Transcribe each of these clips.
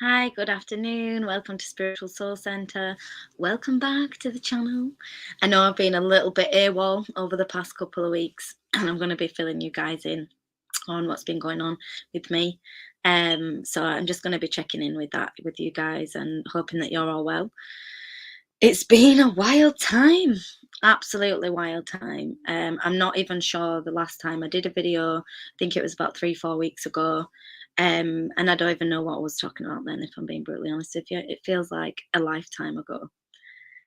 Hi, good afternoon. Welcome to Spiritual Soul Center. Welcome back to the channel. I know I've been a little bit AWOL over the past couple of weeks, and I'm going to be filling you guys in on what's been going on with me. So I'm just going to be checking in with that with you guys and hoping that you're all well. It's been a wild time, absolutely wild time. I'm not even sure the last time I did a video. I think it was about 3-4 weeks ago. And I don't even know what I was talking about then, if I'm being brutally honest with you. It feels like a lifetime ago.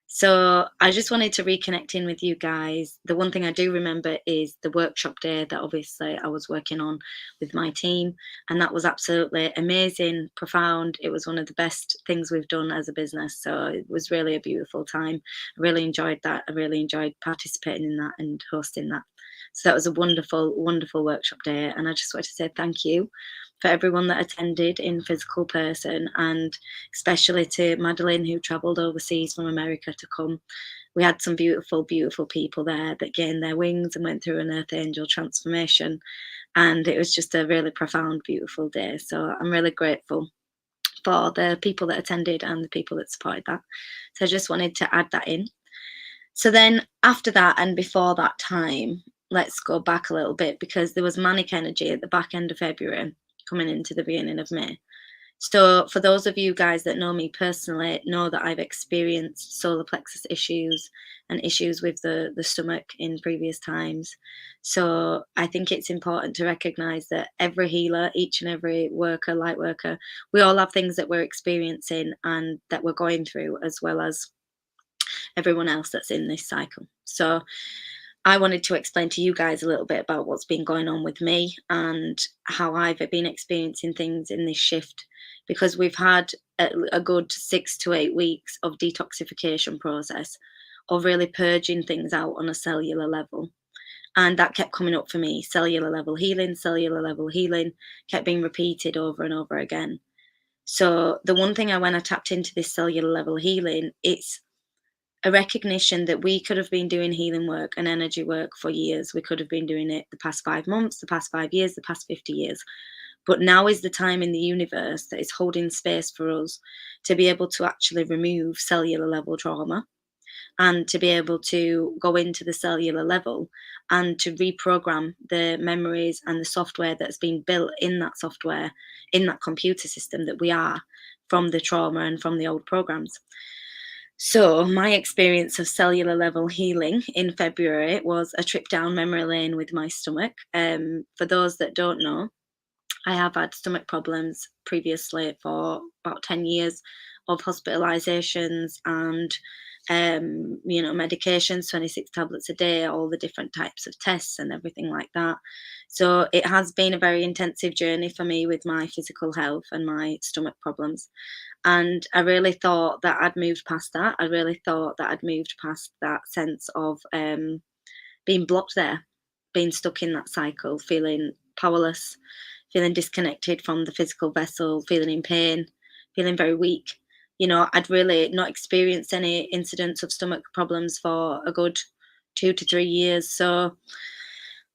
So I just wanted to reconnect in with you guys. The one thing I do remember is the workshop day that obviously I was working on with my team. And that was absolutely amazing, profound. It was one of the best things we've done as a business. So it was really a beautiful time. I really enjoyed that. I really enjoyed participating in that and hosting that. So that was a wonderful, wonderful workshop day. And I just wanted to say thank you for everyone that attended in physical person, and especially to Madeline, who travelled overseas from America to come. We had some beautiful, beautiful people there that gained their wings and went through an Earth Angel transformation. And it was just a really profound, beautiful day. So I'm really grateful for the people that attended and the people that supported that. So I just wanted to add that in. So then after that and before that time, let's go back a little bit, because there was manic energy at the back end of February coming into the beginning of May. So for those of you guys that know me personally, know that I've experienced solar plexus issues and issues with the stomach in previous times. So I think it's important to recognize that every healer, each and every worker, light worker, we all have things that we're experiencing and that we're going through, as well as everyone else that's in this cycle. So I wanted to explain to you guys a little bit about what's been going on with me and how I've been experiencing things in this shift, because we've had a good 6 to 8 weeks of detoxification process, of really purging things out on a cellular level. And that kept coming up for me: cellular level healing, kept being repeated over and over again. So the one thing, when I tapped into this cellular level healing, it's a recognition that we could have been doing healing work and energy work for years. We could have been doing it the past 5 months, the past 5 years, the past 50 years. But now is the time in the universe that is holding space for us to be able to actually remove cellular level trauma, and to be able to go into the cellular level and to reprogram the memories and the software that's been built in that software, in that computer system that we are, from the trauma and from the old programs. So, my experience of cellular level healing in February was a trip down memory lane with my stomach. For those that don't know, I have had stomach problems previously for about 10 years of hospitalizations and medications, 26 tablets a day, all the different types of tests and everything like that. So it has been a very intensive journey for me with my physical health and my stomach problems. And I really thought that I'd moved past that. I really thought that I'd moved past that sense of being blocked there, being stuck in that cycle, feeling powerless, feeling disconnected from the physical vessel, feeling in pain, feeling very weak. I'd really not experienced any incidents of stomach problems for a good 2 to 3 years. So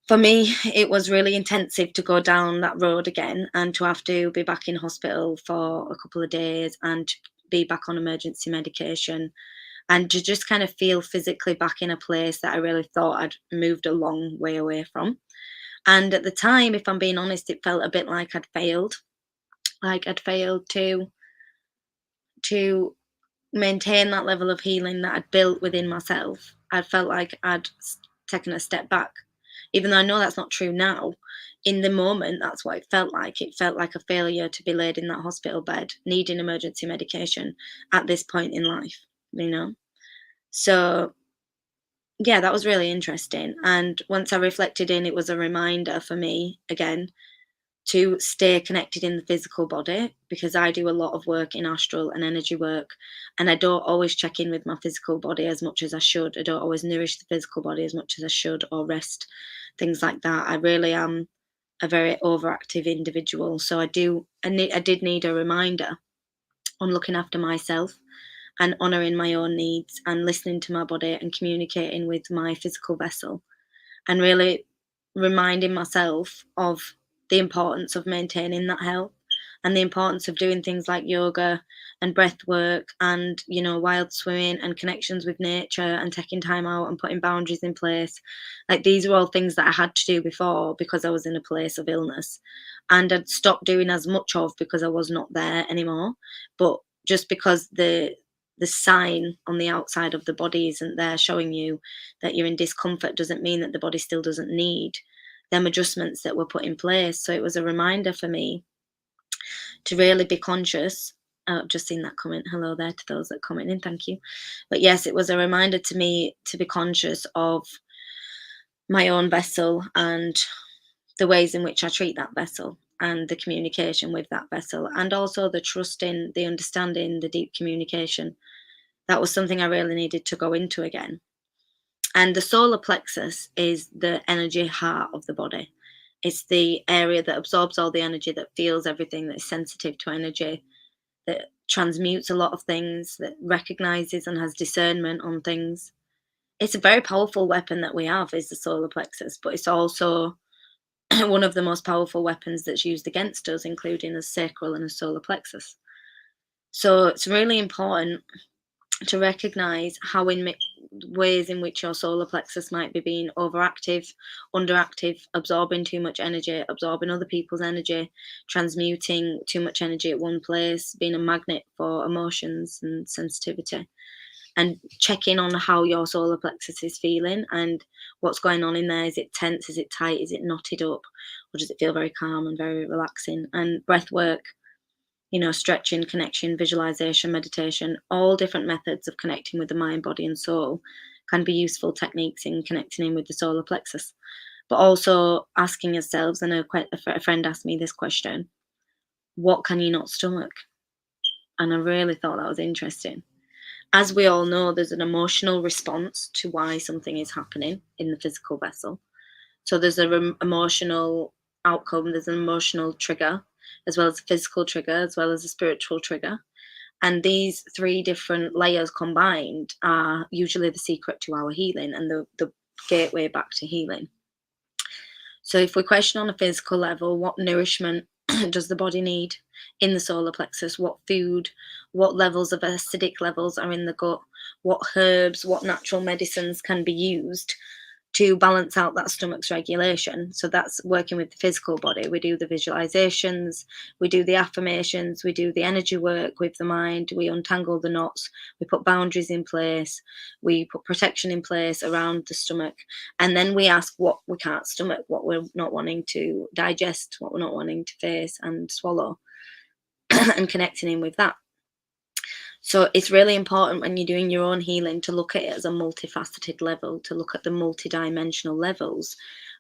for me, it was really intensive to go down that road again and to have to be back in hospital for a couple of days and to be back on emergency medication, and to just kind of feel physically back in a place that I really thought I'd moved a long way away from. And at the time, if I'm being honest, it felt a bit like I'd failed. Like I'd failed to maintain that level of healing that I'd built within myself. I felt like I'd taken a step back. Even though I know that's not true now, in the moment, that's what it felt like. It felt like a failure to be laid in that hospital bed, needing emergency medication at this point in life. So, yeah, that was really interesting. And once I reflected in, it was a reminder for me, again, to stay connected in the physical body, because I do a lot of work in astral and energy work, and I don't always check in with my physical body as much as I should. I don't always nourish the physical body as much as I should, or rest, things like that. I really am a very overactive individual, so I did need a reminder on looking after myself and honoring my own needs and listening to my body and communicating with my physical vessel, and really reminding myself of the importance of maintaining that health and the importance of doing things like yoga and breath work and, wild swimming and connections with nature and taking time out and putting boundaries in place. Like, these are all things that I had to do before because I was in a place of illness, and I'd stopped doing as much of because I was not there anymore. But just because the sign on the outside of the body isn't there showing you that you're in discomfort doesn't mean that the body still doesn't need them adjustments that were put in place. So it was a reminder for me to really be conscious. I've just seen that comment. Hello there to those that comment in. Thank you. But yes, it was a reminder to me to be conscious of my own vessel and the ways in which I treat that vessel and the communication with that vessel, and also the trusting, the understanding, the deep communication. That was something I really needed to go into again. And the solar plexus is the energy heart of the body. It's the area that absorbs all the energy, that feels everything, that is sensitive to energy, that transmutes a lot of things, that recognizes and has discernment on things. It's a very powerful weapon that we have, is the solar plexus, but it's also one of the most powerful weapons that's used against us, including a sacral and a solar plexus. So it's really important to recognize how ways in which your solar plexus might be being overactive, underactive, absorbing too much energy, absorbing other people's energy, transmuting too much energy at one place, being a magnet for emotions and sensitivity, and checking on how your solar plexus is feeling and what's going on in there. Is it tense? Is it tight? Is it knotted up? Or does it feel very calm and very relaxing? And breath work, stretching, connection, visualization, meditation, all different methods of connecting with the mind, body, and soul can be useful techniques in connecting in with the solar plexus. But also asking yourselves, and a friend asked me this question: what can you not stomach? And I really thought that was interesting. As we all know, there's an emotional response to why something is happening in the physical vessel. So there's an emotional outcome, there's an emotional trigger, as well as a physical trigger, as well as a spiritual trigger. And these three different layers combined are usually the secret to our healing and the gateway back to healing. So if we question on a physical level, what nourishment does the body need in the solar plexus? What food, what levels of acidic levels are in the gut? What herbs, what natural medicines can be used to balance out that stomach's regulation? So that's working with the physical body. We do the visualizations, we do the affirmations, we do the energy work with the mind, we untangle the knots, we put boundaries in place, we put protection in place around the stomach, and then we ask what we can't stomach, what we're not wanting to digest, what we're not wanting to face and swallow, and connecting in with that. So it's really important when you're doing your own healing to look at it as a multifaceted level, to look at the multidimensional levels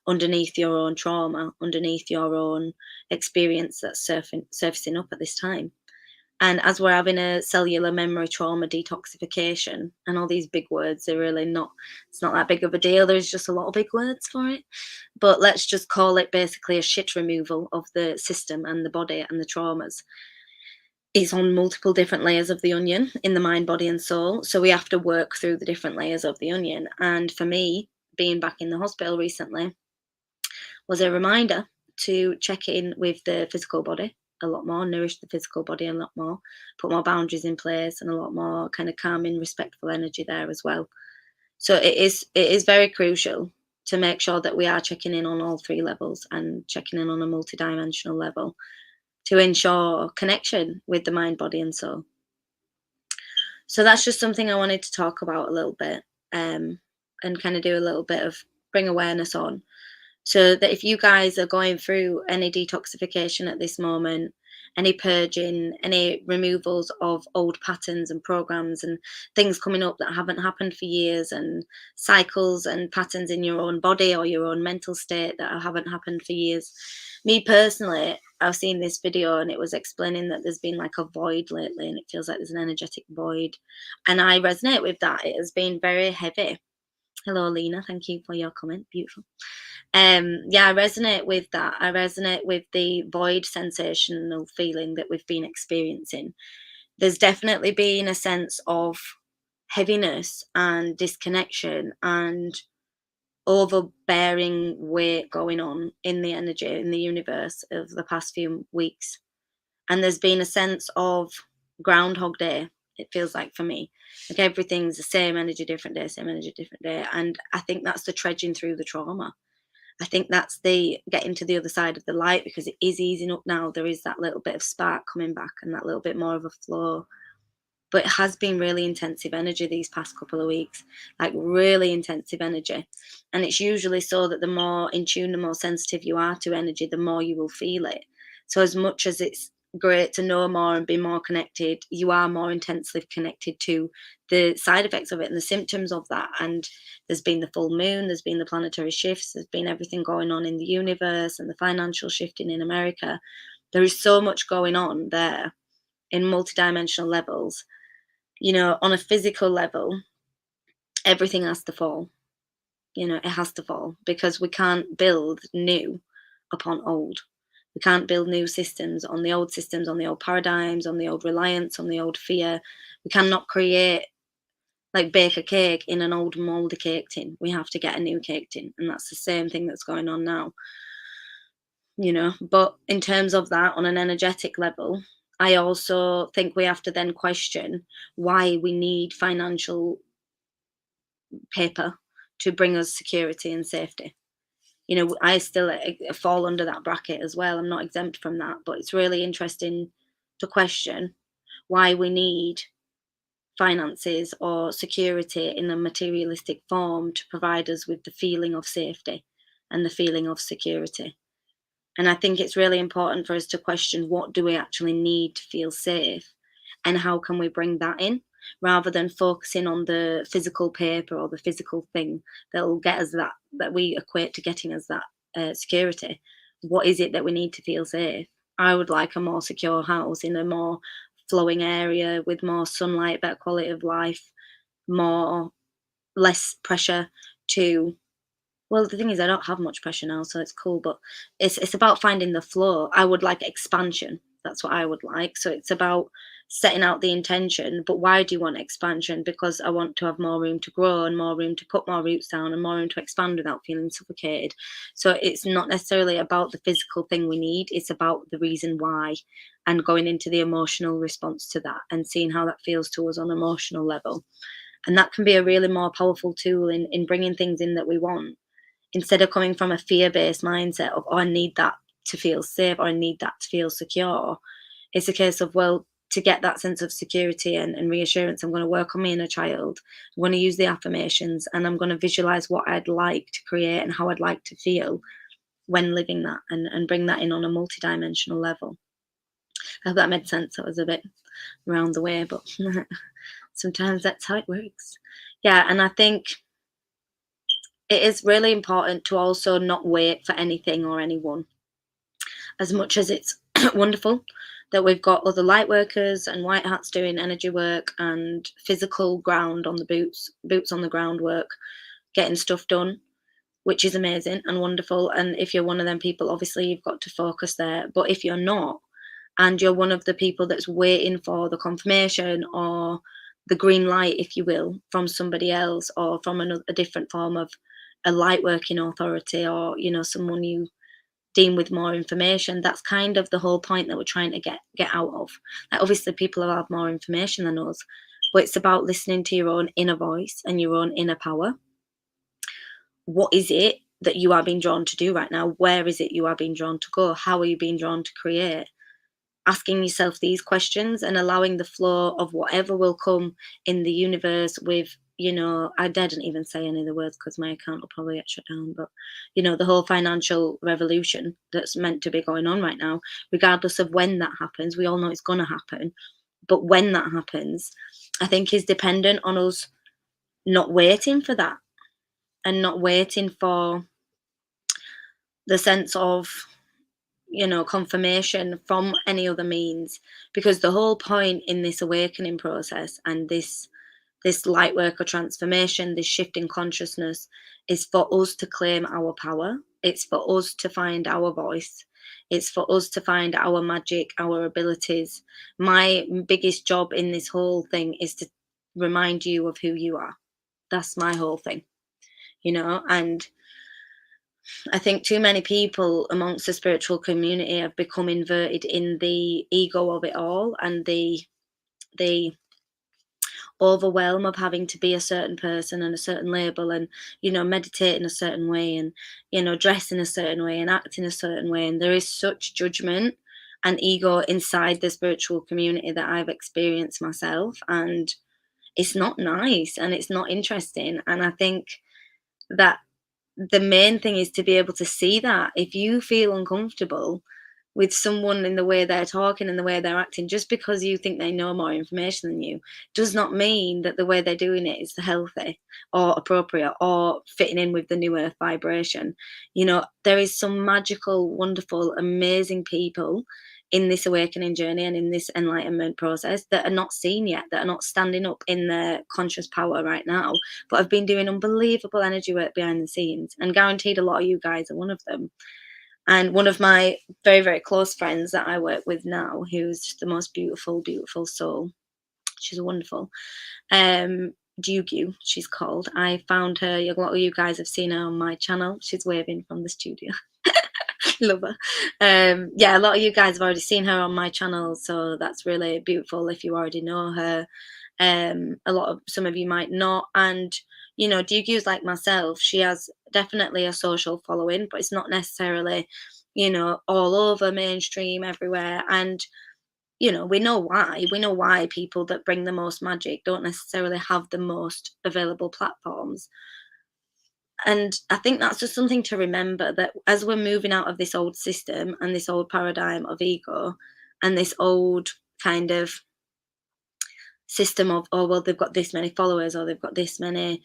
underneath your own trauma, underneath your own experience that's surfacing up at this time. And as we're having a cellular memory trauma detoxification, and all these big words, they're really not, it's not that big of a deal. There's just a lot of big words for it. But let's just call it basically a shit removal of the system and the body and the traumas. It's on multiple different layers of the onion in the mind, body, and soul. So we have to work through the different layers of the onion. And for me, being back in the hospital recently was a reminder to check in with the physical body a lot more, nourish the physical body a lot more, put more boundaries in place, and a lot more kind of calming, respectful energy there as well. So it is very crucial to make sure that we are checking in on all three levels and checking in on a multidimensional level to ensure connection with the mind, body, and soul. So that's just something I wanted to talk about a little bit, and kind of do a little bit of bring awareness on. So that if you guys are going through any detoxification at this moment, any purging, any removals of old patterns and programs and things coming up that haven't happened for years, and cycles and patterns in your own body or your own mental state that haven't happened for years. Me personally, I've seen this video and it was explaining that there's been like a void lately, and it feels like there's an energetic void. And I resonate with that. It has been very heavy. Hello, Lena. Thank you for your comment. Beautiful. Yeah, I resonate with that. I resonate with the void sensational feeling that we've been experiencing. There's definitely been a sense of heaviness and disconnection and overbearing weight going on in the energy in the universe of the past few weeks. And there's been a sense of Groundhog Day, it feels like for me. Like everything's the same energy, different day, same energy, different day. And I think that's the trudging through the trauma. I think that's the getting to the other side of the light, because it is easing up now. There is that little bit of spark coming back and that little bit more of a flow. But it has been really intensive energy these past couple of weeks, like really intensive energy. And it's usually so that the more in tune, the more sensitive you are to energy, the more you will feel it. So, as much as it's great to know more and be more connected, you are more intensely connected to the side effects of it and the symptoms of that. And there's been the full moon, there's been the planetary shifts, there's been everything going on in the universe and the financial shifting in America. There is so much going on there in multidimensional levels. On a physical level, everything has to fall. It has to fall, because we can't build new upon old. We can't build new systems, on the old paradigms, on the old reliance, on the old fear. We cannot create, like, bake a cake in an old moldy cake tin. We have to get a new cake tin. And that's the same thing that's going on now. But in terms of that, on an energetic level, I also think we have to then question why we need financial paper to bring us security and safety. I still fall under that bracket as well. I'm not exempt from that, but it's really interesting to question why we need finances or security in a materialistic form to provide us with the feeling of safety and the feeling of security. And I think it's really important for us to question, what do we actually need to feel safe, and how can we bring that in, rather than focusing on the physical paper or the physical thing that will get us that we equate to getting us that security. What is it that we need to feel safe? I would like a more secure house in a more flowing area with more sunlight, better quality of life, more less pressure to, well, the thing is, I don't have much pressure now, so it's cool. But it's about finding the flow. I would like expansion. That's what I would like. So it's about setting out the intention. But why do you want expansion? Because I want to have more room to grow and more room to put more roots down and more room to expand without feeling suffocated. So it's not necessarily about the physical thing we need. It's about the reason why, and going into the emotional response to that and seeing how that feels to us on an emotional level. And that can be a really more powerful tool in bringing things in that we want, instead of coming from a fear-based mindset of, oh, I need that to feel safe, or I need that to feel secure. It's a case of, well, to get that sense of security and reassurance, I'm going to work on my inner child. I'm going to use the affirmations, and I'm going to visualize what I'd like to create and how I'd like to feel when living that, and bring that in on a multidimensional level. I hope that made sense. That was a bit around the way, but sometimes that's how it works. Yeah, and I think it is really important to also not wait for anything or anyone. As much as it's wonderful that we've got other light workers and white hats doing energy work and physical ground on the boots on the ground work, getting stuff done, which is amazing and wonderful. And if you're one of them people, obviously you've got to focus there. But if you're not, and you're one of the people that's waiting for the confirmation or the green light, if you will, from somebody else, or from a different form of a light working authority, or someone you deem with more information, that's kind of the whole point that we're trying to get out of. Like, obviously people have more information than us, but it's about listening to your own inner voice and your own inner power. What is it that you are being drawn to do right now? Where is it you are being drawn to go? How are you being drawn to create? Asking yourself these questions and allowing the flow of whatever will come in the universe with, I didn't even say any of the words because my account will probably get shut down, but, the whole financial revolution that's meant to be going on right now, regardless of when that happens, we all know it's going to happen. But when that happens, I think is dependent on us not waiting for that, and not waiting for the sense of, confirmation from any other means, because the whole point in this awakening process and this light work or transformation, this shift in consciousness, is for us to claim our power. It's for us to find our voice. It's for us to find our magic, our abilities. My biggest job in this whole thing is to remind you of who you are. That's my whole thing, and I think too many people amongst the spiritual community have become inverted in the ego of it all, and the overwhelm of having to be a certain person and a certain label, and meditate in a certain way, and dress in a certain way and act in a certain way. And there is such judgment and ego inside the spiritual community that I've experienced myself, and it's not nice and it's not interesting. And I think that the main thing is to be able to see that if you feel uncomfortable with someone in the way they're talking and the way they're acting, just because you think they know more information than you, does not mean that the way they're doing it is healthy or appropriate or fitting in with the new earth vibration. There is some magical, wonderful, amazing people in this awakening journey and in this enlightenment process that are not seen yet, that are not standing up in their conscious power right now, but have been doing unbelievable energy work behind the scenes. And guaranteed a lot of you guys are one of them. And one of my very, very close friends that I work with now, who's just the most beautiful, beautiful soul. She's wonderful. Jugu, she's called. I found her. A lot of you guys have seen her on my channel. She's waving from the studio. Love her. Yeah, a lot of you guys have already seen her on my channel, so that's really beautiful if you already know her. Some of you might not. And Dugu's like myself. She has definitely a social following, but it's not necessarily all over mainstream everywhere. And we know why people that bring the most magic don't necessarily have the most available platforms. And I think that's just something to remember, that as we're moving out of this old system and this old paradigm of ego and this old kind of system of, oh, well, they've got this many followers, or they've got this many,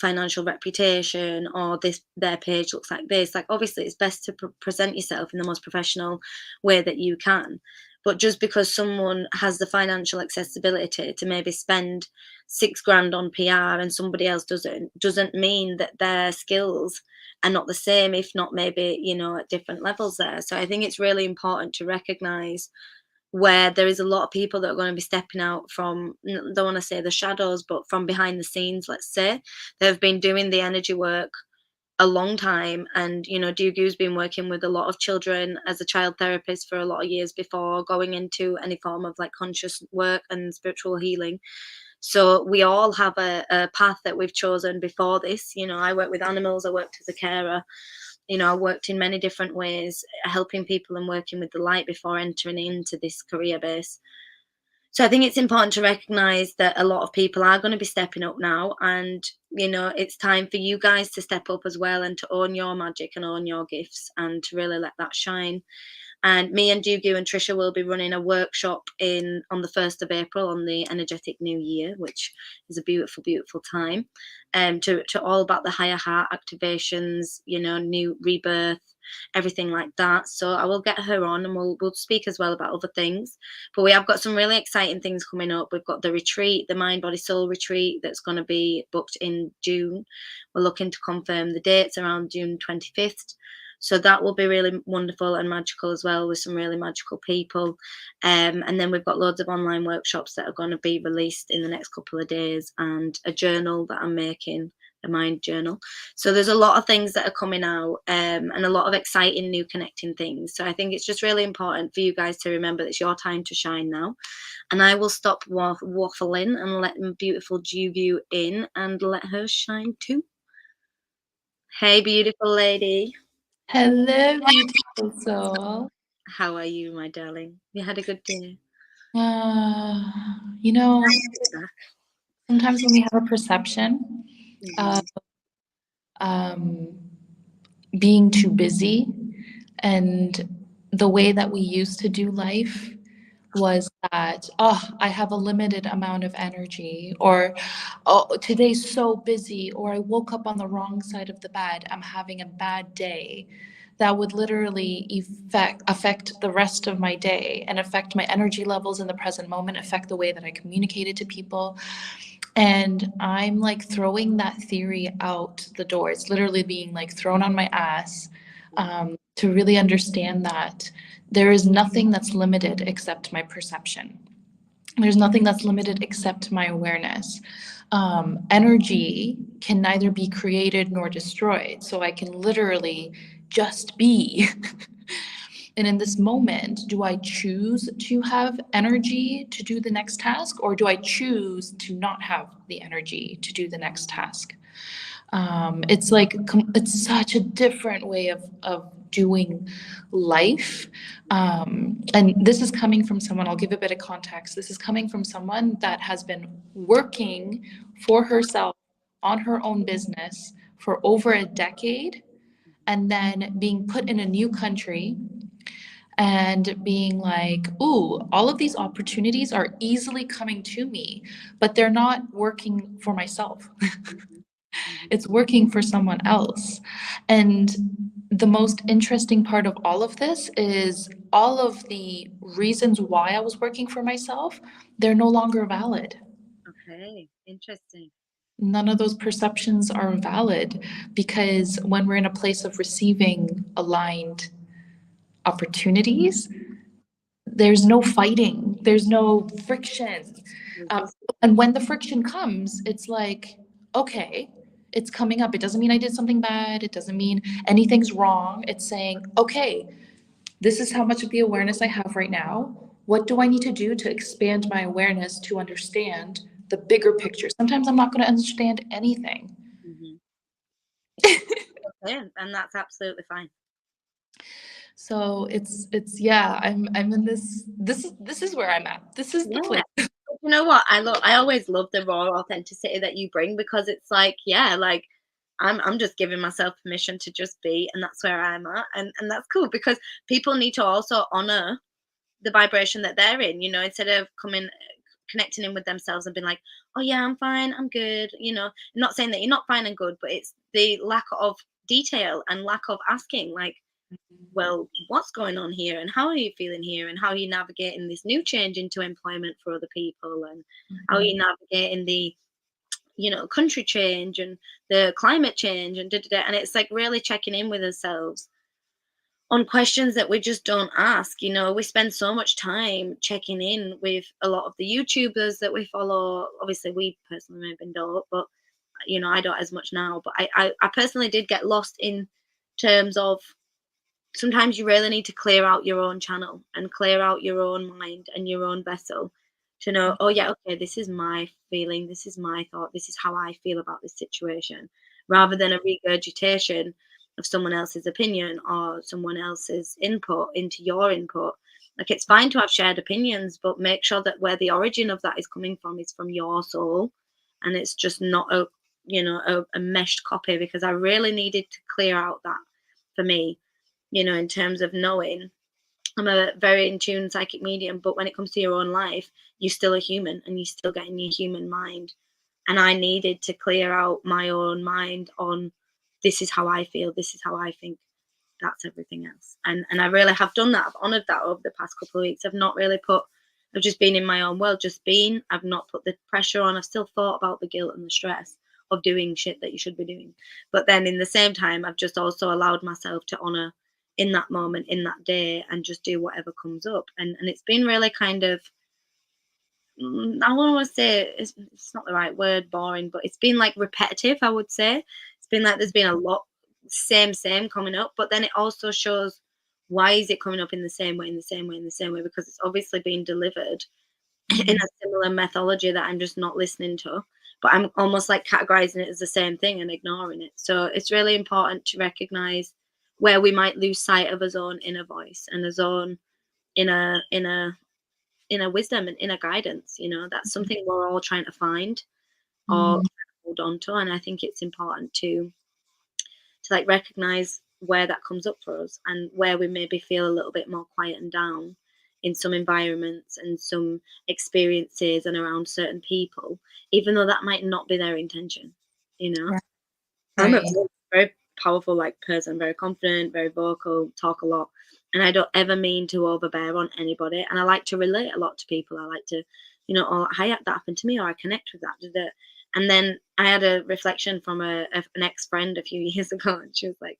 financial reputation, or their page looks like this. Like, obviously, it's best to present yourself in the most professional way that you can. But just because someone has the financial accessibility to maybe spend $6,000 on PR and somebody else doesn't mean that their skills are not the same, if not maybe, at different levels there. So I think it's really important to recognize where there is a lot of people that are going to be stepping out from, don't want to say the shadows, but from behind the scenes, let's say. They've been doing the energy work a long time. And, Dugu's been working with a lot of children as a child therapist for a lot of years before going into any form of like conscious work and spiritual healing. So we all have a path that we've chosen before this. I work with animals, I worked as a carer. I worked in many different ways, helping people and working with the light before entering into this career base. So I think it's important to recognize that a lot of people are going to be stepping up now, and it's time for you guys to step up as well and to own your magic and own your gifts and to really let that shine. And me and Dugu and Trisha will be running a workshop on the 1st of April on the energetic new year, which is a beautiful, beautiful time. To all about the higher heart activations, new rebirth, everything like that. So I will get her on and we'll speak as well about other things. But we have got some really exciting things coming up. We've got the retreat, the Mind, Body, Soul retreat that's going to be booked in June. We're looking to confirm the dates around June 25th. So that will be really wonderful and magical as well, with some really magical people. And then we've got loads of online workshops that are going to be released in the next couple of days, and a journal that I'm making, a mind journal. So there's a lot of things that are coming out, and a lot of exciting new connecting things. So I think it's just really important for you guys to remember that it's your time to shine now. And I will stop waffling and let beautiful Jugu in and let her shine too. Hey, beautiful lady. Hello, beautiful soul. How are you, my darling? You had a good day? Sometimes when we have a perception of being too busy, and the way that we used to do life was that, I have a limited amount of energy, or today's so busy, or I woke up on the wrong side of the bed, I'm having a bad day. That would literally affect the rest of my day and affect my energy levels in the present moment, affect the way that I communicated to people. And I'm like throwing that theory out the door. It's literally being like thrown on my ass, to really understand that there is nothing that's limited except my perception. There's nothing that's limited except my awareness. Energy can neither be created nor destroyed. So I can literally just be. And in this moment, do I choose to have energy to do the next task, or do I choose to not have the energy to do the next task? It's like it's such a different way of doing life. And this is coming from someone, I'll give a bit of context. This is coming from someone that has been working for herself on her own business for over a decade, and then being put in a new country and being like, ooh, all of these opportunities are easily coming to me, but they're not working for myself. Mhm. Mhm. It's working for someone else. And the most interesting part of all of this is all of the reasons why I was working for myself, they're no longer valid. Okay, interesting. None of those perceptions are valid because when we're in a place of receiving aligned opportunities, there's no fighting, there's no friction. There's just And when the friction comes, it's like, okay, it's coming up. It doesn't mean I did something bad. It doesn't mean anything's wrong. It's saying, okay, this is how much of the awareness I have right now. What do I need to do to expand my awareness to understand the bigger picture? Sometimes I'm not going to understand anything. mhm. Okay, and that's absolutely fine. So it's yeah, I'm in this is where I'm at. This is the Yeah. place. You know what? I always love the raw authenticity that you bring because it's like, yeah, like I'm just giving myself permission to just be, and that's where I'm at. And that's cool because people need to also honor the vibration that they're in, instead of coming connecting in with themselves and being like, "Oh yeah, I'm fine, I'm good," not saying that you're not fine and good, but it's the lack of detail and lack of asking, like, well, what's going on here and how are you feeling here and how are you navigating this new change into employment for other people and how are you navigating the country change and the climate change and da, da, da. And it's like really checking in with ourselves on questions that we just don't ask. We spend so much time checking in with a lot of the YouTubers that we follow. Obviously we personally maybe don't, but I don't as much now, but I personally did get lost in terms of sometimes you really need to clear out your own channel and clear out your own mind and your own vessel to know, oh yeah, okay, this is my feeling, this is my thought, this is how I feel about this situation, rather than a regurgitation of someone else's opinion or someone else's input into your input. Like, it's fine to have shared opinions, but make sure that where the origin of that is coming from is from your soul, and it's just not a meshed copy, because I really needed to clear out that for me, in terms of knowing I'm a very in tune psychic medium, but when it comes to your own life, you're still a human and you still get in your human mind. And I needed to clear out my own mind on, this is how I feel, this is how I think, that's everything else. And I really have done that. I've honored that over the past couple of weeks. I've just been in my own world, just been. I've not put the pressure on. I've still thought about the guilt and the stress of doing shit that you should be doing. But then in the same time, I've just also allowed myself to honor in that moment, in that day, and just do whatever comes up. And it's been really kind of, I want to say it's not the right word, boring, but it's been like repetitive, I would say. It's been like there's been a lot same coming up, but then it also shows, why is it coming up in the same way, in the same way, in the same way? Because it's obviously being delivered in Mhm. a similar methodology that I'm just not listening to. But I'm almost like categorizing it as the same thing and ignoring it. So it's really important to recognize where we might lose sight of his own inner voice and his own inner wisdom and inner guidance. That's something we're all trying to find or Mhm. hold on to. And I think it's important to like recognize where that comes up for us and where we maybe feel a little bit more quiet and down in some environments and some experiences and around certain people, even though that might not be their intention. you know Right. I'm a Right. very powerful like person, very confident, very vocal, talk a lot, and I don't ever mean to overbear on anybody. And I like to relate a lot to people. I like to, oh, hi, that happened to me, or I connect with that. And then I had a reflection from an ex friend a few years ago, and she was like,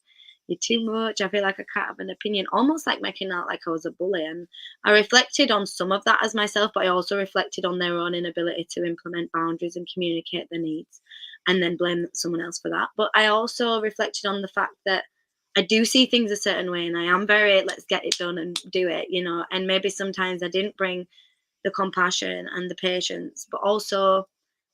you're too much. I feel like I can't have an opinion. Almost like making out like I was a bully. And I reflected on some of that as myself, but I also reflected on their own inability to implement boundaries and communicate their needs, and then blame someone else for that. But I also reflected on the fact that I do see things a certain way, and I am very, let's get it done and do it, and maybe sometimes I didn't bring the compassion and the patience, but also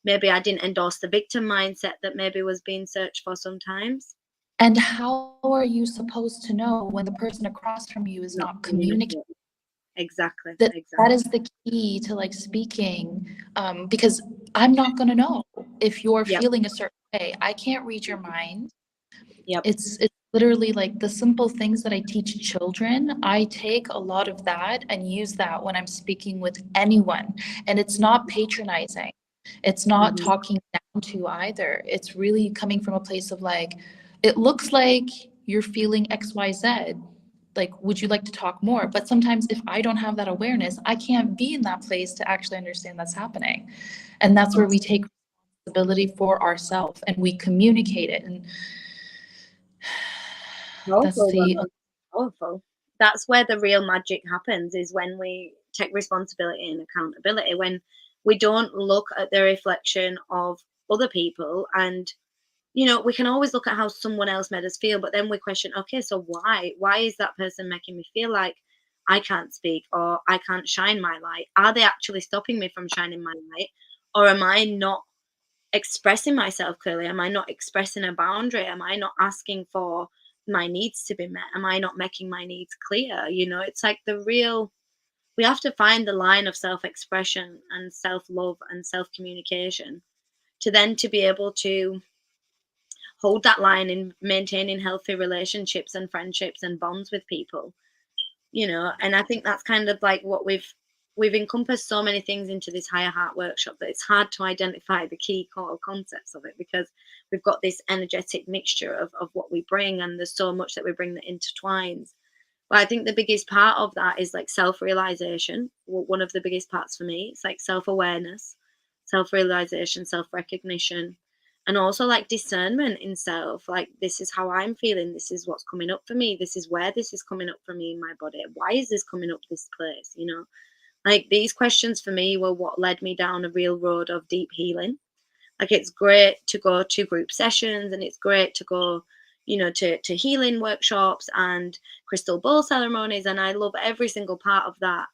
maybe I didn't endorse the victim mindset that maybe was being searched for sometimes. And how are you supposed to know when the person across from you is Not not communicating? communicating. Exactly, That is exactly. the key to like speaking, because I'm not going to know if you're Yep, feeling a certain way. I can't read your mind. yep. It's literally like the simple things that I teach children. I take a lot of that and use that when I'm speaking with anyone. And it's not patronizing. It's not Mhm. talking down to either. It's really coming from a place of like, it looks like you're feeling XYZ. Like, would you like to talk more? But sometimes if I don't have that awareness, I can't be in that place to actually understand that's happening. And that's where we take responsibility for ourselves and we communicate it. And that's Powerful, the woman. Powerful. That's where the real magic happens, is when we take responsibility and accountability, when we don't look at the reflection of other people. And we can always look at how someone else made us feel, but then we question, okay, so why is that person making me feel like I can't speak or I can't shine my light? Are they actually stopping me from shining my light, or am I not expressing myself clearly? Am I not expressing a boundary? Am I not asking for my needs to be met? Am I not making my needs clear? It's like we have to find the line of self expression and self love and self communication to then to be able to hold that line in maintaining healthy relationships and friendships and bonds with people. And I think that's kind of like what we've encompassed so many things into this higher heart workshop that it's hard to identify the key core concepts of it, because we've got this energetic mixture of what we bring, and there's so much that we bring that intertwines. But I think the biggest part of that is like self-realization. One of the biggest parts for me, it's like self-awareness, self-realization, self-recognition, and also like discernment in self. Like, this is how I'm feeling, this is what's coming up for me, this is where this is coming up for me in my body. Why is this coming up this place? Like, these questions for me were what led me down a real road of deep healing. Like, it's great to go to group sessions, and it's great to go, to healing workshops and crystal ball ceremonies. And I love every single part of that.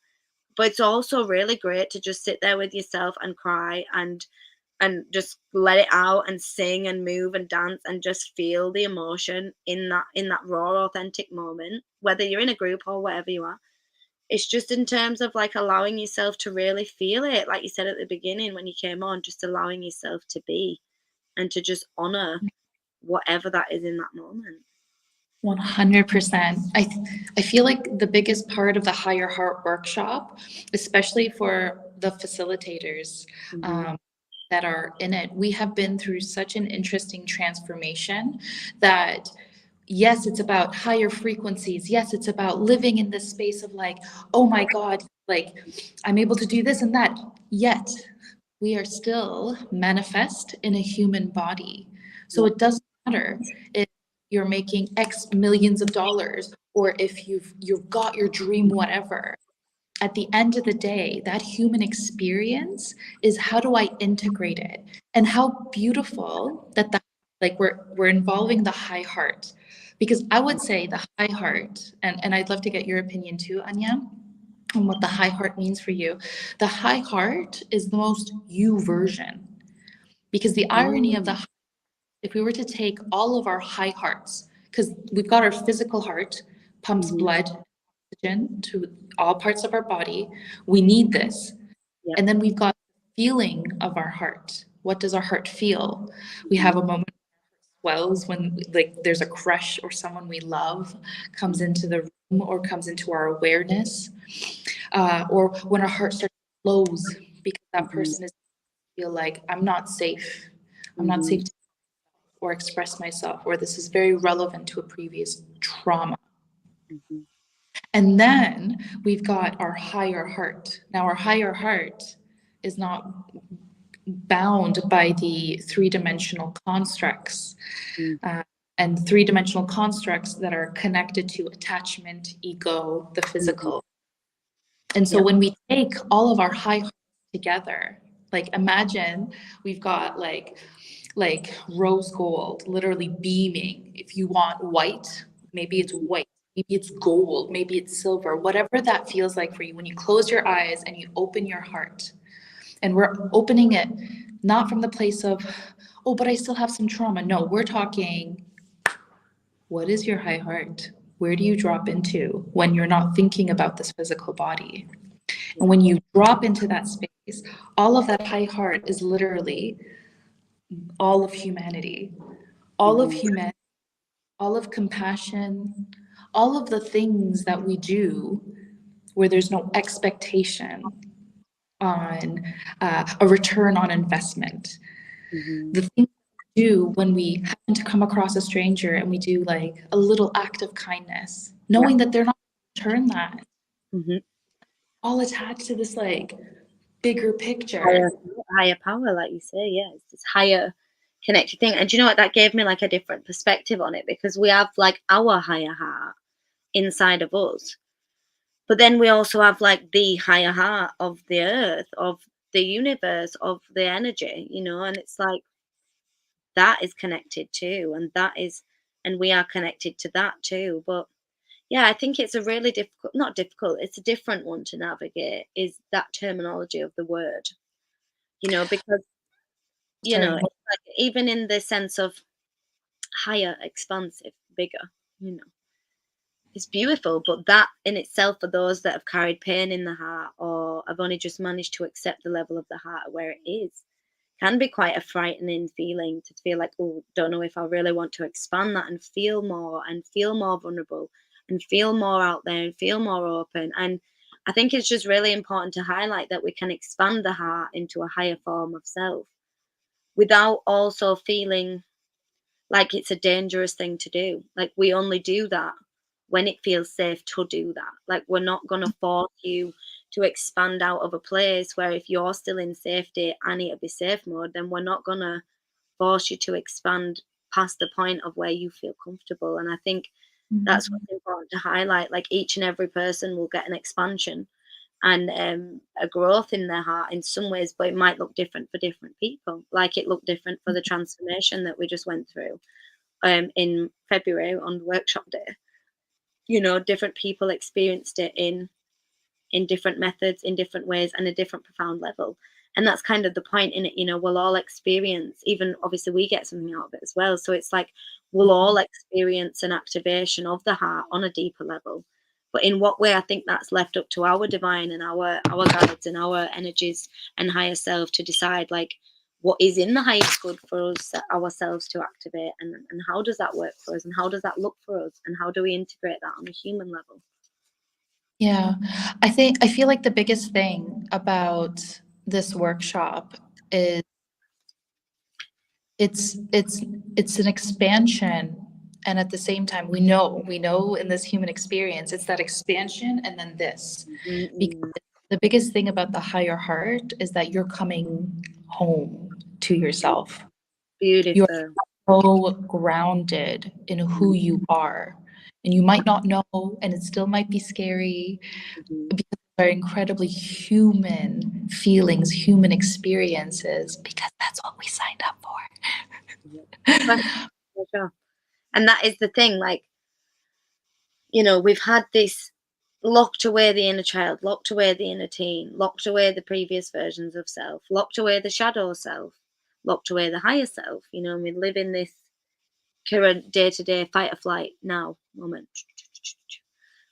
But it's also really great to just sit there with yourself and cry and just let it out and sing and move and dance and just feel the emotion in that raw, authentic moment, whether you're in a group or wherever you are. It's just in terms of like allowing yourself to really feel it, like you said at the beginning when you came on, just allowing yourself to be and to just honor whatever that is in that moment. 100%. I feel like the biggest part of the Higher Heart workshop, especially for the facilitators Hmm. um, that are in it, we have been through such an interesting transformation that yes, it's about higher frequencies. Yes, it's about living in this space of like, oh my God, like I'm able to do this and that. Yet we are still manifest in a human body. So Yeah. it doesn't matter if you're making X millions of dollars or if you've got your dream, whatever. At the end of the day, that human experience is how do I integrate it? And how beautiful that the like we're involving the high heart. Because I would say the high heart, and I'd love to get your opinion too, Anya, on what the high heart means for you. The high heart is the most you version. Because the irony of Mm. the if we were to take all of our high hearts, because we've got our physical heart, pumps Hmm. blood, oxygen to all parts of our body. We need this. Yep. And then we've got the feeling of our heart. What does our heart feel? We Hmm. have a moment swells when like there's a crush or someone we love comes into the room or comes into our awareness, or when our heart starts to close because that Hmm. person is feel like I'm not safe. I'm not Hmm. safe to or express myself, or this is very relevant to a previous trauma. Hmm. And then we've got our higher heart. Now, our higher heart is not bound by the three dimensional constructs. and three-dimensional constructs that are connected to attachment, ego, the physical. And so when we take all of our high hearts together, like imagine we've got like rose gold, literally beaming. If you want white, maybe it's white, maybe it's gold, maybe it's silver, whatever that feels like for you. When you close your eyes and you open your heart, and we're opening it not from the place of, oh, but I still have some trauma. No, we're talking, what is your high heart? Where do you drop into when you're not thinking about this physical body? And when you drop into that space, all of that high heart is literally all of humanity, all of humanity, all of compassion, all of the things that we do where there's no expectation on a return on investment. The things we do when we happen to come across a stranger and we do like a little act of kindness, knowing that they're not going to return that, all attached to this like bigger picture. Higher power, like you say, yeah, it's this higher connected thing. And do you know what? That gave me like a different perspective on it, because we have like our higher heart inside of us, but then we also have like the higher heart of the earth, of the universe, of the energy, and it's like that is connected too, and we are connected to that too. But yeah, I think it's a really difficult, not difficult, it's a different one to navigate, is that terminology of the word, because Sorry. it's like even in the sense of higher, expansive, bigger, you know, it's beautiful, but that in itself, for those that have carried pain in the heart or have only just managed to accept the level of the heart where it is, can be quite a frightening feeling, to feel like, oh, don't know if I really want to expand that and feel more vulnerable and feel more out there and feel more open. And I think it's just really important to highlight that we can expand the heart into a higher form of self without also feeling like it's a dangerous thing to do. Like, we only do that when it feels safe to do that. Like, we're not going to force you to expand out of a place where, if you're still in safety and it'll be safe mode, then we're not going to force you to expand past the point of where you feel comfortable. And I think that's what's important to highlight. Like, each and every person will get an expansion and a growth in their heart in some ways, but it might look different for different people. Like, it looked different for the transformation that we just went through in February on workshop day. Different people experienced it in different methods, in different ways, and a different profound level. And that's kind of the point in it. We'll all experience, even obviously we get something out of it as well. So it's like we'll all experience an activation of the heart on a deeper level. But in what way, I think that's left up to our divine and our guides and our energies and higher self to decide, like, what is in the highest good for us ourselves to activate, and how does that work for us, and how does that look for us, and how do we integrate that on a human level? Yeah, I feel like the biggest thing about this workshop is it's an expansion, and at the same time we know in this human experience it's that expansion and then this. Because the biggest thing about the higher heart is that you're coming home to yourself. You're Beautiful. so grounded in who you are, and you might not know, and it still might be scary, because they're incredibly human feelings, human experiences, because that's what we signed up for. For sure. And that is the thing, like, we've had this locked away the inner child, locked away the inner teen, locked away the previous versions of self, locked away the shadow self, locked away the higher self, and we live in this current day-to-day fight or flight now moment,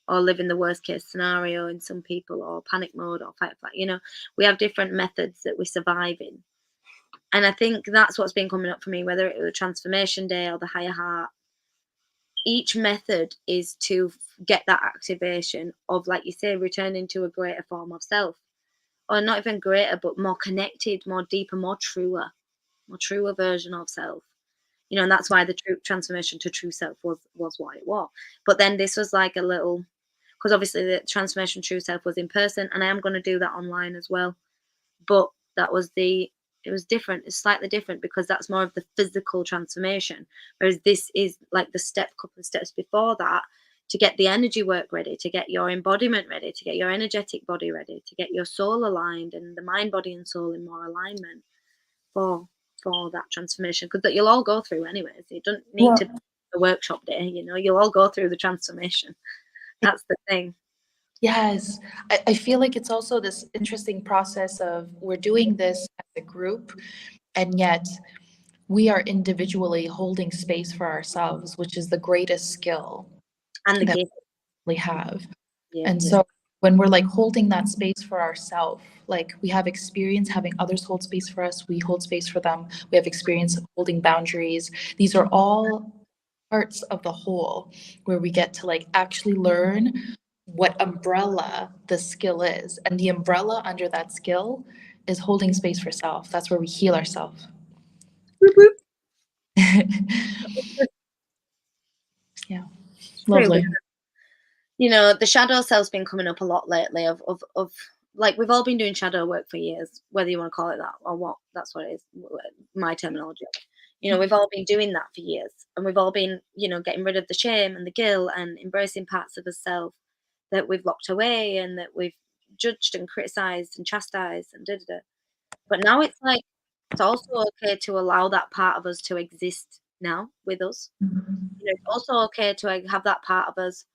or live in the worst case scenario in some people, or panic mode, or fight or flight. We have different methods that we survive in. And I think that's what's been coming up for me, whether it was a transformation day or the higher heart. Each method is to get that activation of, like you say, returning to a greater form of self, or not even greater, but more connected, more deeper, more truer version of self. And that's why the true transformation to true self was what it was. But then this was like a little, because obviously the transformation true self was in person, and I am going to do that online as well. But that was the It was different. It's slightly different because that's more of the physical transformation, whereas this is like the couple of steps before that, to get the energy work ready, to get your embodiment ready, to get your energetic body ready, to get your soul aligned and the mind, body, and soul in more alignment for that transformation. Because that you'll all go through anyways. You don't need to a workshop day. You'll all go through the transformation. That's the thing. Yes, I feel like it's also this interesting process of we're doing this as a group, and yet we are individually holding space for ourselves, which is the greatest skill And the that gift. we have. Yeah. And so when we're like holding that space for ourselves, like we have experience having others hold space for us, we hold space for them, we have experience holding boundaries. These are all parts of the whole where we get to like actually learn what umbrella the skill is. And the umbrella under that skill is holding space for self. That's where we heal ourselves. Yeah, lovely. The shadow self's been coming up a lot lately of like we've all been doing shadow work for years, whether you want to call it that or what. That's what it is, my terminology. We've all been doing that for years, and we've all been, getting rid of the shame and the guilt and embracing parts of ourselves that we've locked away and that we've judged and criticized and chastised and da. But now it's like it's also okay to allow that part of us to exist now with us. It's also okay to have that part of us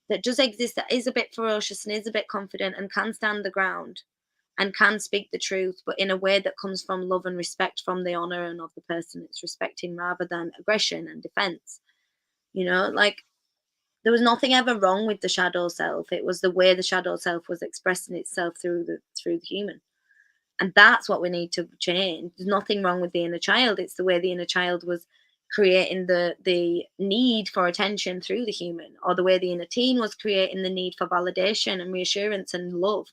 that does exist, that is a bit ferocious and is a bit confident and can stand the ground and can speak the truth, but in a way that comes from love and respect from the honor and of the person it's respecting, rather than aggression and defense. Like there was nothing ever wrong with the shadow self. It was the way the shadow self was expressing itself through the human. And that's what we need to change. There's nothing wrong with the inner child. It's the way the inner child was creating the need for attention through the human, or the way the inner teen was creating the need for validation and reassurance and love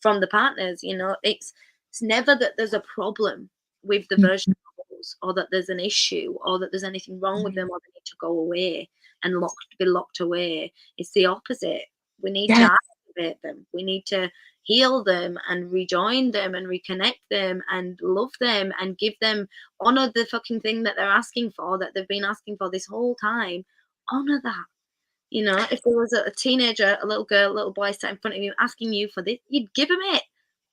from the partners. It's never that there's a problem with the version of us, or that there's an issue, or that there's anything wrong with them, or they need to go away and be locked away. It's the opposite. We need to activate them. We need to heal them and rejoin them and reconnect them and love them and give them, honor the fucking thing that they're asking for, that they've been asking for this whole time. Honor that. If there was a teenager, a little girl, a little boy sat in front of you asking you for this, you'd give them it.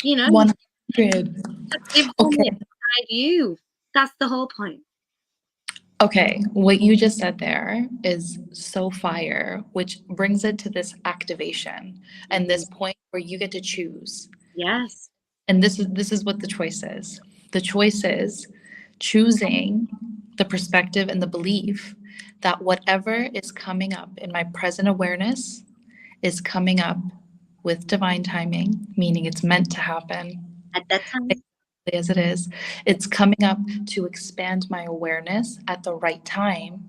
100. Just give them Okay. it beside you. That's the whole point. Okay, what you just said there is so fire, which brings it to this activation and this point where you get to choose. Yes. And this is what the choice is. The choice is choosing the perspective and the belief that whatever is coming up in my present awareness is coming up with divine timing, meaning it's meant to happen At that time. as it is. It's coming up to expand my awareness at the right time.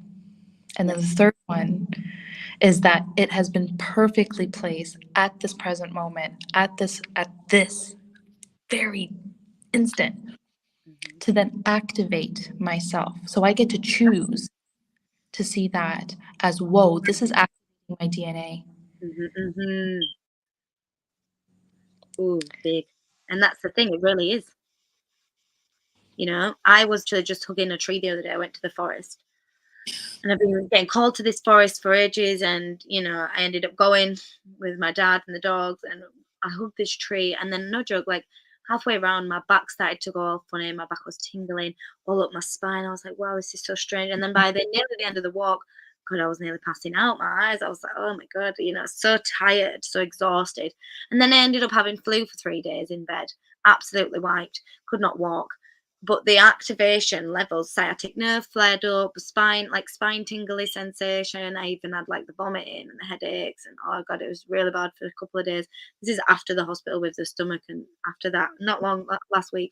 And then the third one is that it has been perfectly placed at this present moment, at this very instant, to then activate myself. So I get to choose to see that as, whoa, this is activating my DNA. Ooh, big. And that's the thing, it really is. I was just hugging a tree the other day. I went to the forest, and I've been getting called to this forest for ages. And, I ended up going with my dad and the dogs, and I hugged this tree. And then, no joke, like halfway around, my back started to go all funny. My back was tingling all up my spine. I was like, wow, this is so strange. And then by nearly the end of the walk, God, I was nearly passing out. My eyes, I was like, oh my God, so tired, so exhausted. And then I ended up having flu for 3 days in bed, absolutely wiped, could not walk. But the activation levels, sciatic nerve flared up, spine tingly sensation. I even had like the vomiting and the headaches, and oh God, it was really bad for a couple of days. This is after the hospital with the stomach, and after that, not long, last week.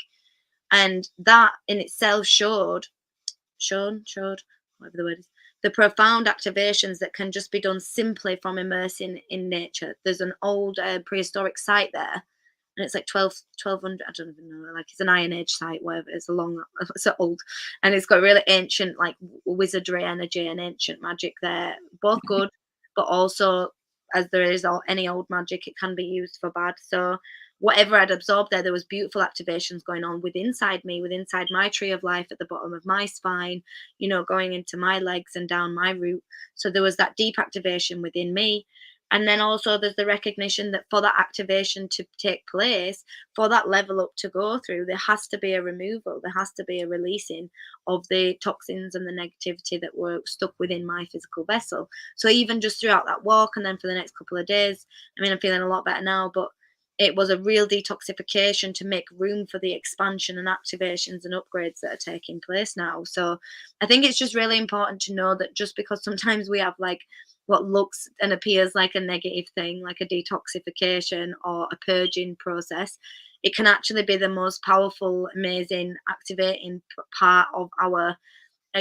And that in itself showed, whatever the word is, the profound activations that can just be done simply from immersing in nature. There's an old prehistoric site there, and it's like 1200, I don't even know, like it's an Iron Age site, whatever. It's so old, and it's got really ancient like wizardry energy and ancient magic there, both good but also as there is any old magic, it can be used for bad. So whatever I'd absorbed there was beautiful activations going on within inside me, within inside my tree of life at the bottom of my spine, going into my legs and down my root. So there was that deep activation within me. And then also there's the recognition that for that activation to take place, for that level up to go through, there has to be a removal, there has to be a releasing of the toxins and the negativity that were stuck within my physical vessel. So even just throughout that walk and then for the next couple of days, I mean, I'm feeling a lot better now, but it was a real detoxification to make room for the expansion and activations and upgrades that are taking place now. So I think it's just really important to know that just because sometimes we have like what looks and appears like a negative thing, like a detoxification or a purging process, it can actually be the most powerful, amazing, activating part of our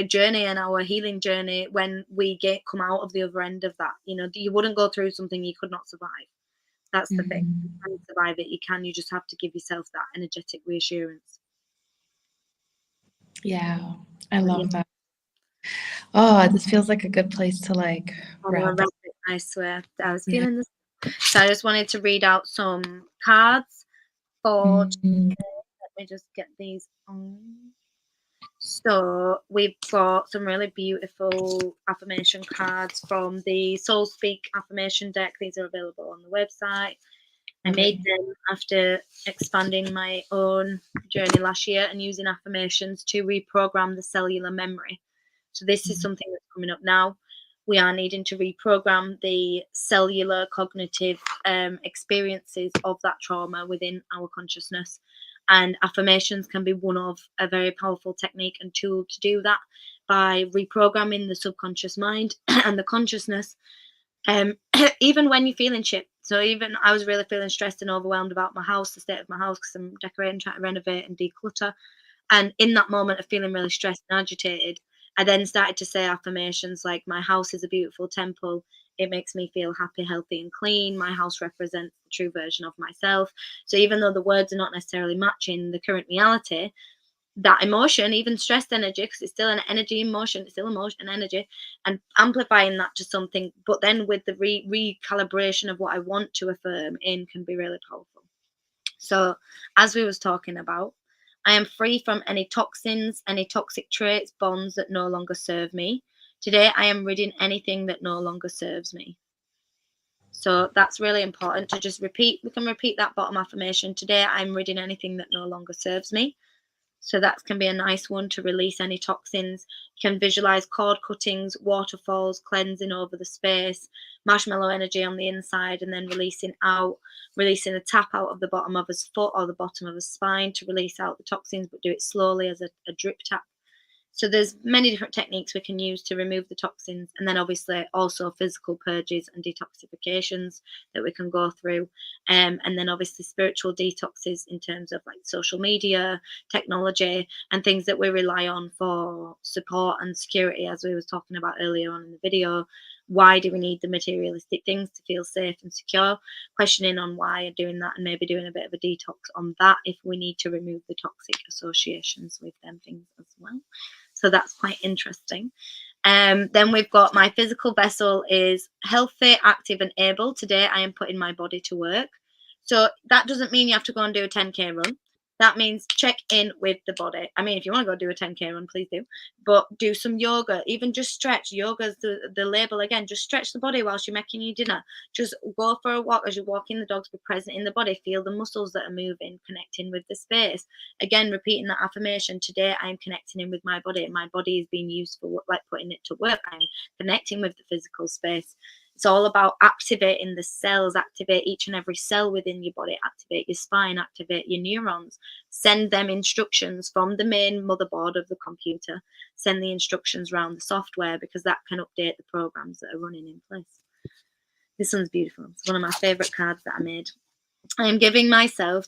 journey and our healing journey when we come out of the other end of that. You wouldn't go through something you could not survive. That's the thing. You can survive it. You just have to give yourself that energetic reassurance. Yeah, I But yeah, love that. Oh, this feels like a good place to like wrap up. I swear. I was Yeah. feeling this. So I just wanted to read out some cards for Mhm. let me just get these on. So we've got some really beautiful affirmation cards from the Soul Speak affirmation deck. These are available on the website. I made them after expanding my own journey last year and using affirmations to reprogram the cellular memory. So this is something that's coming up now. We are needing to reprogram the cellular cognitive experiences of that trauma within our consciousness. And affirmations can be one of a very powerful technique and tool to do that by reprogramming the subconscious mind and the consciousness. Even when you're feeling shit. So even I was really feeling stressed and overwhelmed about my house, the state of my house, because I'm decorating, trying to renovate and declutter. And in that moment of feeling really stressed and agitated, I then started to say affirmations like, my house is a beautiful temple. It makes me feel happy, healthy, and clean. My house represents the true version of myself. So even though the words are not necessarily matching the current reality, that emotion, even stressed energy, because it's still an energy, emotion, it's still emotion and energy, and amplifying that to something, but then with the recalibration of what I want to affirm in can be really powerful. So, as we was talking about, I am free from any toxins, any toxic traits, bonds that no longer serve me. Today, I am ridding anything that no longer serves me. So that's really important to just repeat. We can repeat that bottom affirmation. Today, I'm ridding anything that no longer serves me. So that can be a nice one to release any toxins. You can visualize cord cuttings, waterfalls, cleansing over the space, marshmallow energy on the inside, and then releasing a tap out of the bottom of his foot or the bottom of his spine to release out the toxins, but do it slowly as a drip tap. So there's many different techniques we can use to remove the toxins, and then obviously also physical purges and detoxifications that we can go through, and then obviously spiritual detoxes in terms of like social media, technology, and things that we rely on for support and security, as we was talking about earlier on in the video. Why do we need the materialistic things to feel safe and secure? Questioning on why and doing that, and maybe doing a bit of a detox on that if we need to remove the toxic associations with them things as well. So that's quite interesting. Then we've got my physical vessel is healthy, active, and able. Today I am putting my body to work. So that doesn't mean you have to go and do a 10K run. That means check in with the body. I mean, if you want to go do a 10K run, please do. But do some yoga, even just stretch. Yoga's the label again. Just stretch the body whilst you're making your dinner. Just go for a walk as you're walking the dogs. Be present in the body. Feel the muscles that are moving, connecting with the space. Again, repeating that affirmation. Today, I'm connecting in with my body. My body is being used for like putting it to work. I'm connecting with the physical space. It's all about activating the cells, activate each and every cell within your body, activate your spine, activate your neurons, send them instructions from the main motherboard of the computer, send the instructions around the software, because that can update the programs that are running in place. This one's beautiful. It's one of my favorite cards that I made. I'm giving myself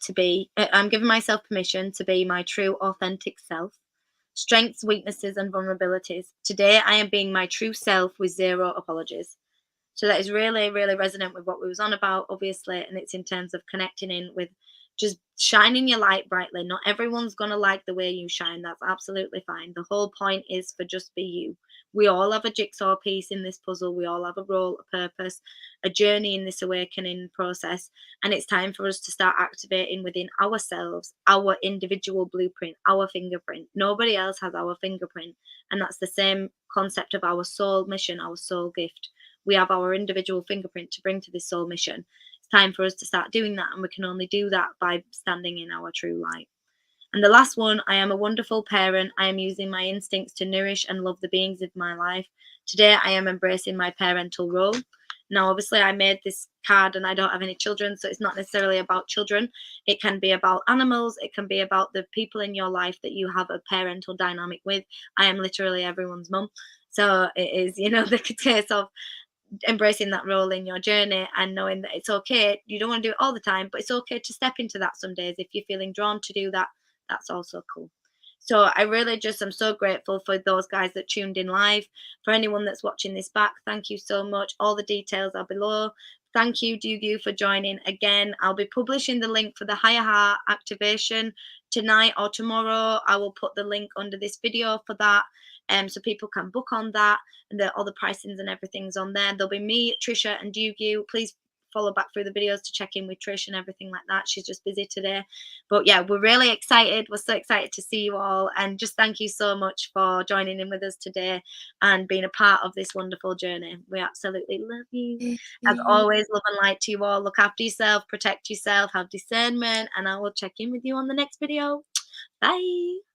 permission to be my true authentic self. Strengths, weaknesses, and vulnerabilities. Today I am being my true self with zero apologies. So that is really, really resonant with what we was on about, obviously, and it's in terms of connecting in with just shining your light brightly. Not everyone's gonna like the way you shine. That's absolutely fine. The whole point is for just be you. We all have a jigsaw piece in this puzzle. We all have a role, a purpose, a journey in this awakening process. And it's time for us to start activating within ourselves, our individual blueprint, our fingerprint. Nobody else has our fingerprint. And that's the same concept of our soul mission, our soul gift. We have our individual fingerprint to bring to this soul mission. It's time for us to start doing that, and we can only do that by standing in our true light. And the last one, I am a wonderful parent. I am using my instincts to nourish and love the beings of my life. Today, I am embracing my parental role. Now, obviously, I made this card and I don't have any children, so it's not necessarily about children. It can be about animals, it can be about the people in your life that you have a parental dynamic with. I am literally everyone's mum. So it is, the case of embracing that role in your journey and knowing that it's okay. You don't want to do it all the time, but it's okay to step into that some days. If you're feeling drawn to do that, that's also cool. So I really just am so grateful for those guys that tuned in live. For anyone that's watching this back, thank you so much. All the details are below. Thank you, Dugu, for joining again. I'll be publishing the link for the Higher Heart activation tonight or tomorrow. I will put the link under this video for that, so people can book on that, and all the pricings and everything's on there. There'll be me, Trisha, and Dugu. Please follow back through the videos to check in with Trish and everything like that. She's just busy today. But yeah, we're really excited. We're so excited to see you all. And just thank you so much for joining in with us today and being a part of this wonderful journey. We absolutely love you. As always, love and light to you all. Look after yourself, protect yourself, have discernment, and I will check in with you on the next video. Bye.